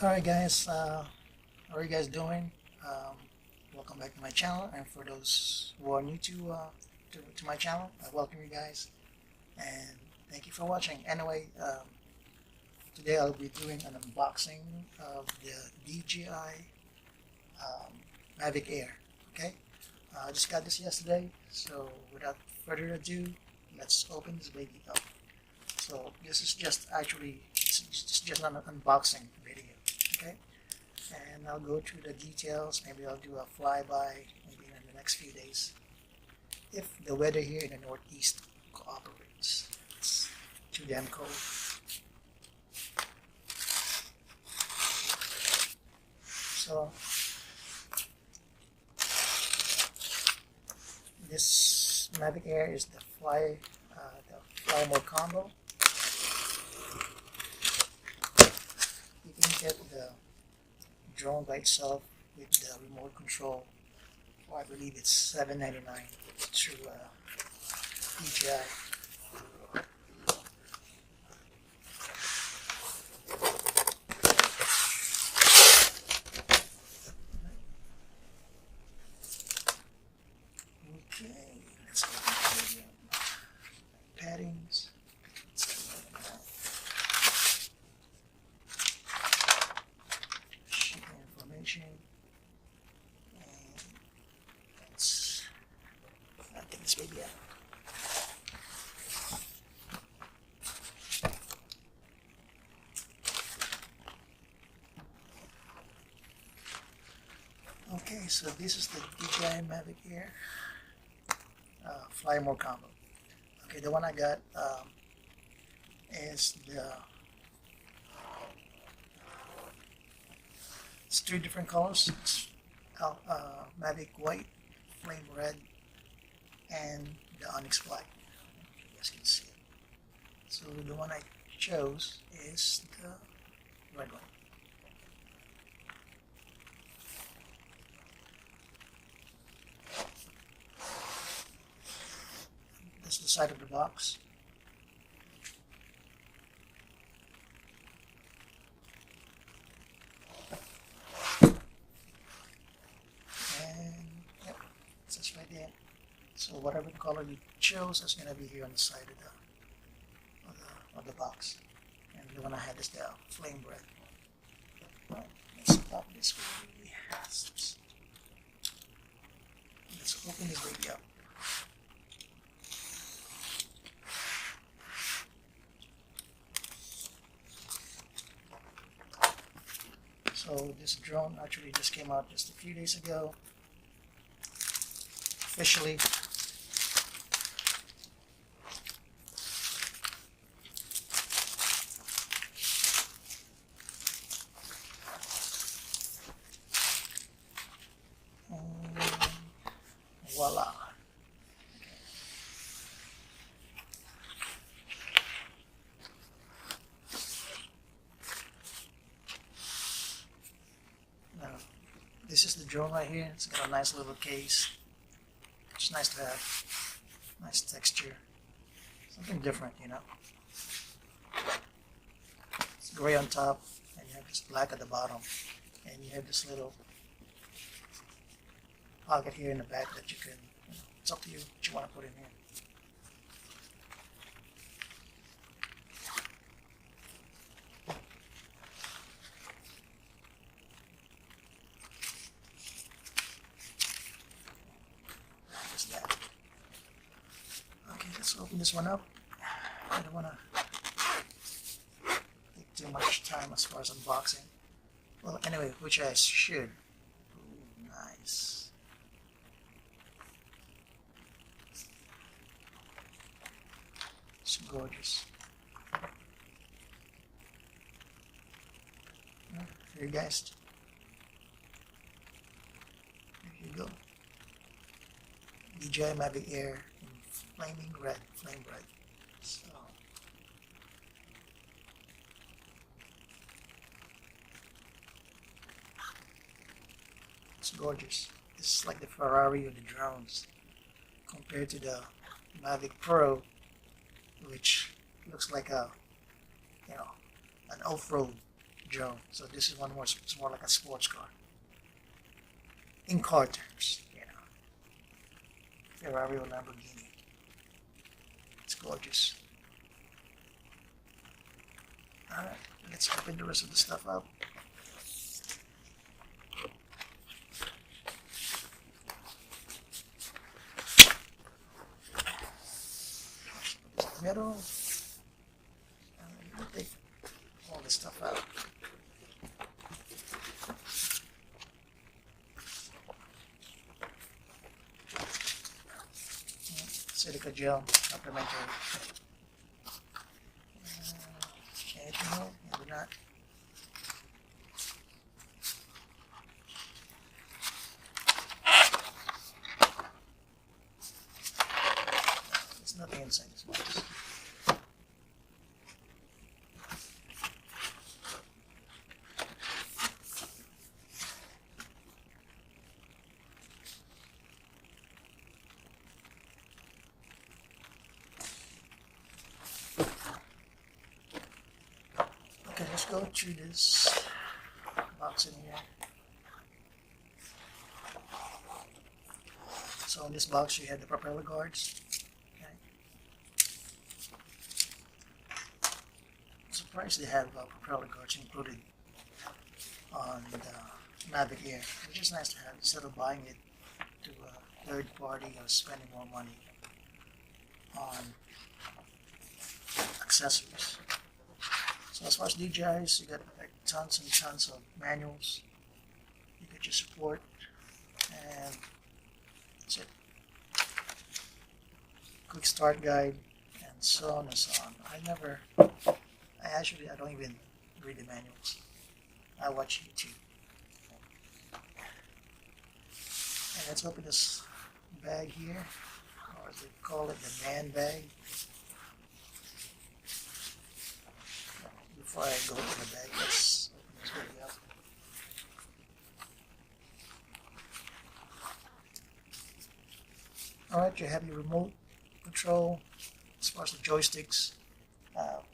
Alright guys, how are you guys doing? Um, Welcome back to my channel, and for those who are new to my channel, I welcome you guys and thank you for watching. Anyway, today I'll be doing an unboxing of the DJI Mavic Air. Okay, I just got this yesterday, so without further ado, let's open this baby up. So this is it's just an unboxing video. Okay, and I'll go through the details. Maybe I'll do a flyby maybe in the next few days if the weather here in the Northeast cooperates. It's too damn cold. So this Mavic Air is the fly mode combo. You can get the drone by itself with the remote control, or I believe it's $7.99 through DJI. Okay, let's go to the paddings. Shipping information. And I'll take this baby out. Okay, so this is the DJI Mavic Air Fly More combo. Okay, the one I got is it's three different colors. It's Mavic White, Flame Red, and the Onyx Black. You guys can see it. So the one I chose is the red one. This is the side of the box. And yep, it's just right there. So whatever color you chose is going to be here on the side of the box. And the one I had is the Flame Red. Well, let's pop this baby. Let's open this baby up. So this drone actually just came out just a few days ago, officially. And voila. This is the drone right here. It's got a nice little case. It's nice to have. Nice texture. Something different, you know. It's gray on top, and you have this black at the bottom. And you have this little pocket here in the back that you can, it's up to you what you want to put in here. Okay, let's open this one up. I don't want to take too much time as far as unboxing. Well, anyway, which I should. Ooh, nice. It's gorgeous. Here, guys. Here you go. DJI Mavic Air in flame red. So it's gorgeous. This is like the Ferrari of the drones compared to the Mavic Pro, which looks like an off-road drone. So this is one more. It's more like a sports car in car terms. You know, Ferrari or Lamborghini. It's gorgeous. All right, let's open the rest of the stuff up. Middle. We'll take all this stuff out. Silica gel, supplementary. Anything more? Maybe not. There's nothing inside this box. Okay, let's go through this box in here. So in this box you have the propeller guards. Okay. I'm surprised they have propeller guards included on the Mavic Air, which is nice to have instead of buying it to a third party or spending more money on accessories. So as far as DJIs, you got like tons and tons of manuals. You get your support, and that's it. Quick start guide, and so on and so on. I don't even read the manuals. I watch YouTube. And let's open this bag here, or as they call it, the man bag. Before I go to the bag, let's open this baby up. Alright, you have your remote control. As far as the joysticks,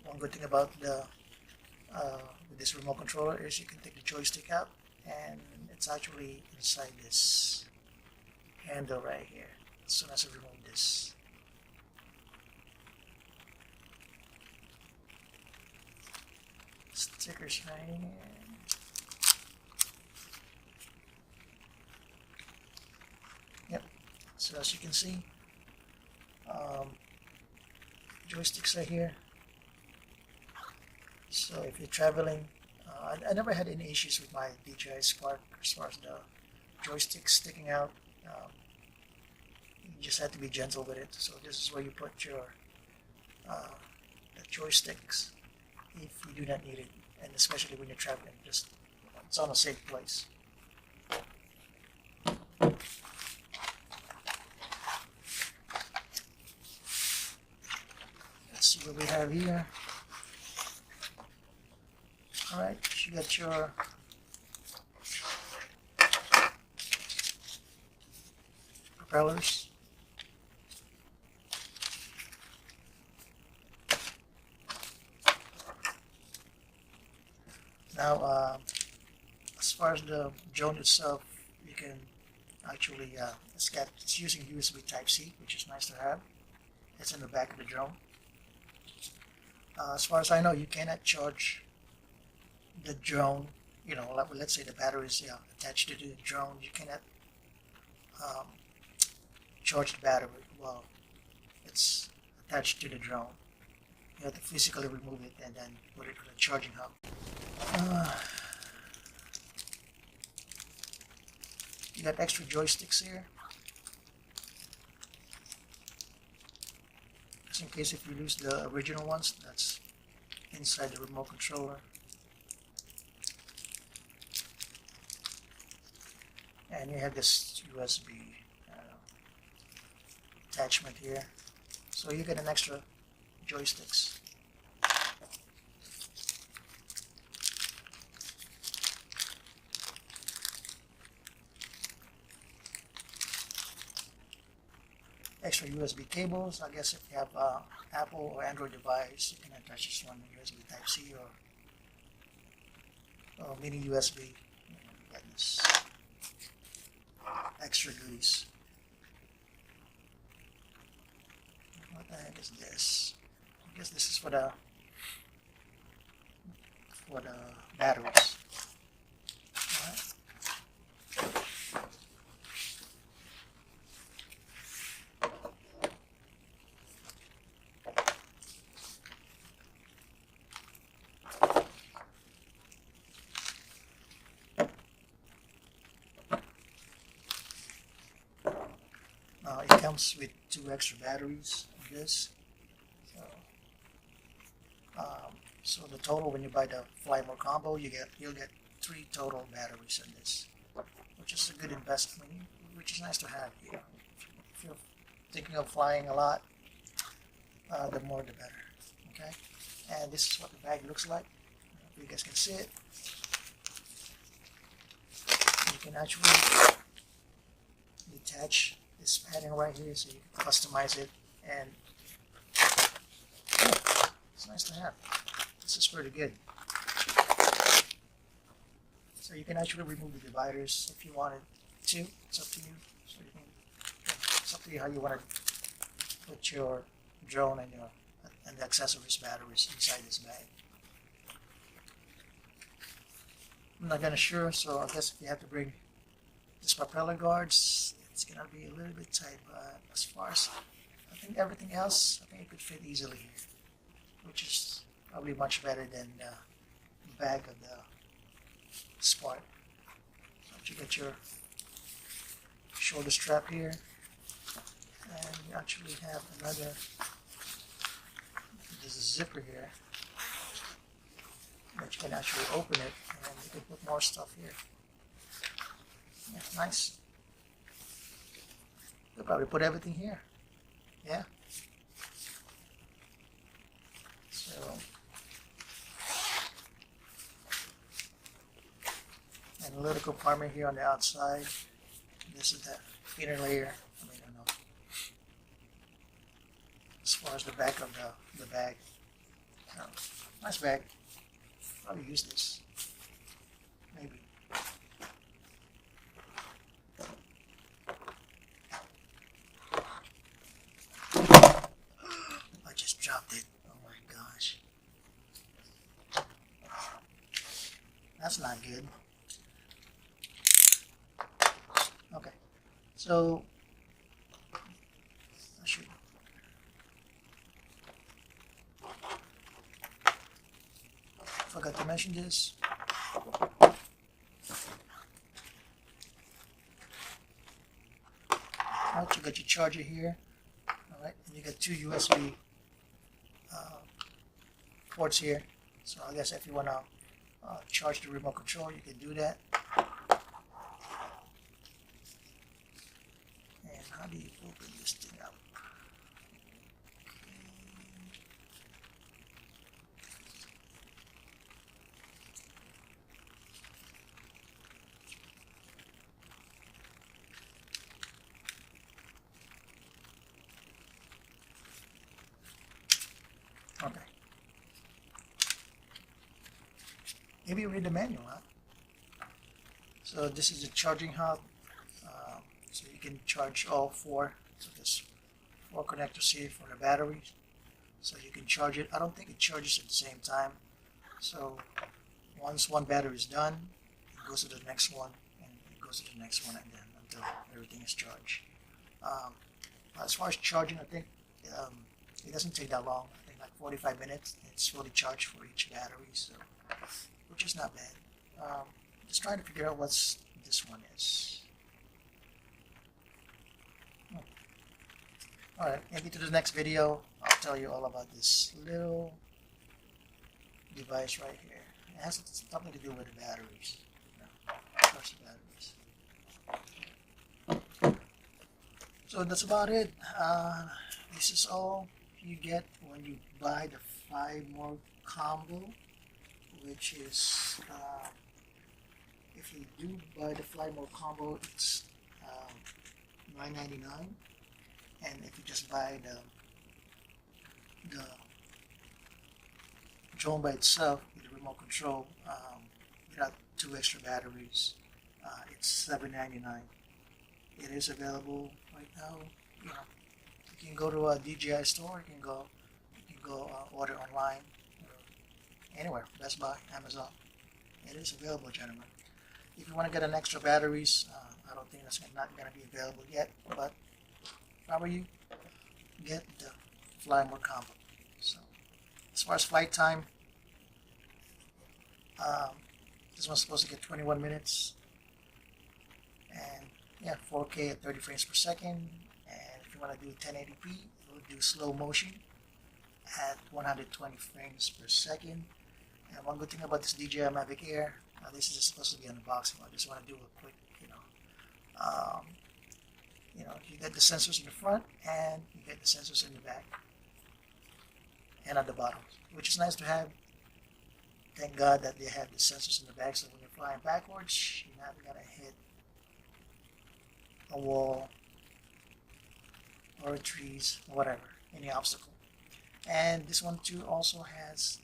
one good thing about with this remote controller is you can take the joystick out, and it's actually inside this handle right here. As soon as I remove this, stickers right here. Yep. So as you can see, joysticks are here. So if you're traveling, I never had any issues with my DJI Spark as far as the joystick sticking out. You just have to be gentle with it. So this is where you put your the joysticks if you do not need it, and especially when you're traveling, just it's on a safe place. Let's see what we have here. Alright, you got your propellers. Now, as far as the drone itself, you can actually, it's using USB Type-C, which is nice to have. It's in the back of the drone. As far as I know, you cannot charge the drone, you know, let's say the battery is attached to the drone. You cannot charge the battery while it's attached to the drone. You have to physically remove it and then put it in a charging hub. You got extra joysticks here, just in case if you lose the original ones. That's inside the remote controller. And you have this USB attachment here, so you get an extra joysticks. Extra USB cables. I guess if you have Apple or Android device, you can attach this one USB Type-C or Oh, mini USB. Got this extra goodies. What the heck is this? I guess this is for the batteries. Alright. It comes with 2 extra batteries of this. So the total, when you buy the Fly More combo, you'll get 3 total batteries in this, which is a good investment, which is nice to have. You know, if you're thinking of flying a lot, the more the better. Okay, and this is what the bag looks like. You guys can see it. You can actually detach this padding right here, so you can customize it, and yeah, it's nice to have. This is pretty good. So you can actually remove the dividers if you wanted to. It's up to you. So you can, it's up to you how you want to put your drone and the accessories batteries inside this bag. I'm not gonna sure, so I guess if you have to bring this propeller guards, it's gonna be a little bit tight. But as far as I think everything else, I think it could fit easily here, which is probably much better than the bag of the Spark. So you get your shoulder strap here, and you actually have another. There's a zipper here that you can actually open it, and you can put more stuff here. Yeah, nice. You'll probably put everything here. Yeah. So. And a little compartment here on the outside. This is that inner layer. I mean, I don't know. As far as the back of the bag. Nice bag. Probably use this. Maybe. I just dropped it. Oh my gosh. That's not good. Okay, so I should forgot to mention this. Alright, you got your charger here. Alright, and you got 2 USB ports here. So I guess if you want to charge the remote control, you can do that. And how do you open this thing up? Okay. Maybe read the manual, huh? So this is a charging hub. So you can charge all 4. So there's 4 connectors here for the batteries. So you can charge it. I don't think it charges at the same time. So once one battery is done, it goes to the next one, and it goes to the next one, and then until everything is charged. As far as charging, I think it doesn't take that long. I think like 45 minutes. It's fully charged for each battery, so which is not bad. Just trying to figure out what this one is. Alright, maybe to the next video, I'll tell you all about this little device right here. It has something to do with the batteries. Charge the batteries. So that's about it. This is all you get when you buy the Fly More combo, which is if you do buy the Fly More combo, it's $9.99. And if you just buy the drone by itself with the remote control, without 2 extra batteries. It's $7.99. It is available right now. You know, you can go to a DJI store. You can go order online, anywhere. Best Buy, Amazon. It is available, gentlemen. If you want to get an extra batteries, I don't think that's not going to be available yet. But if I were you, get the Fly More combo. So as far as flight time, um, this one's supposed to get 21 minutes, and yeah, 4K at 30 frames per second. And if you want to do 1080p, it will do slow motion at 120 frames per second. And one good thing about this DJI Mavic Air, this is just supposed to be unboxing. I just want to do a quick, you get the sensors in the front and you get the sensors in the back and at the bottom, which is nice to have. Thank God that they have the sensors in the back, so when you're flying backwards, you're not gonna hit a wall or trees, whatever, any obstacle. And this one too also has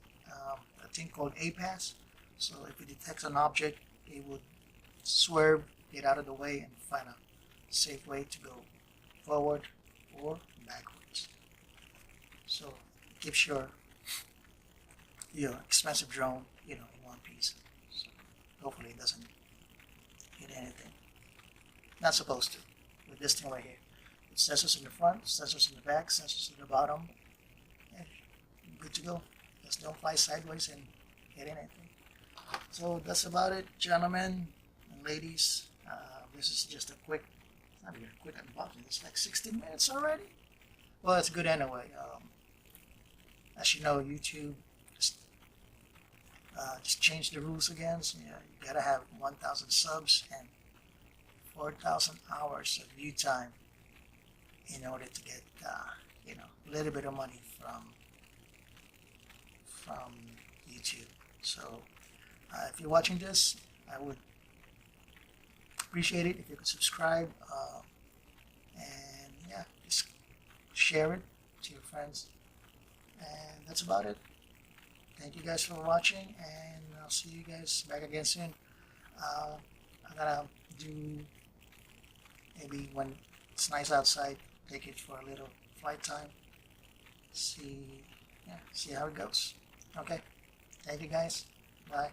a thing called APAS. So if it detects an object, it would swerve, get out of the way, and find a safe way to go forward or backwards. So it keeps your expensive drone, in one piece. So hopefully it doesn't hit anything. Not supposed to. With this thing right here, it's sensors in the front, sensors in the back, sensors in the bottom. And good to go. Just don't fly sideways and hit anything. So that's about it, gentlemen and ladies. This is just a quick, not even a quick unboxing. It's like 16 minutes already. Well, it's good anyway. As you know, YouTube just changed the rules again. So, you gotta have 1,000 subs and 4,000 hours of view time in order to get a little bit of money from YouTube. So if you're watching this, I would appreciate it if you could subscribe, and yeah, just share it to your friends. And that's about it. Thank you guys for watching, and I'll see you guys back again soon. I'm gonna do, maybe when it's nice outside, take it for a little flight time. See how it goes. Okay. Thank you guys. Bye.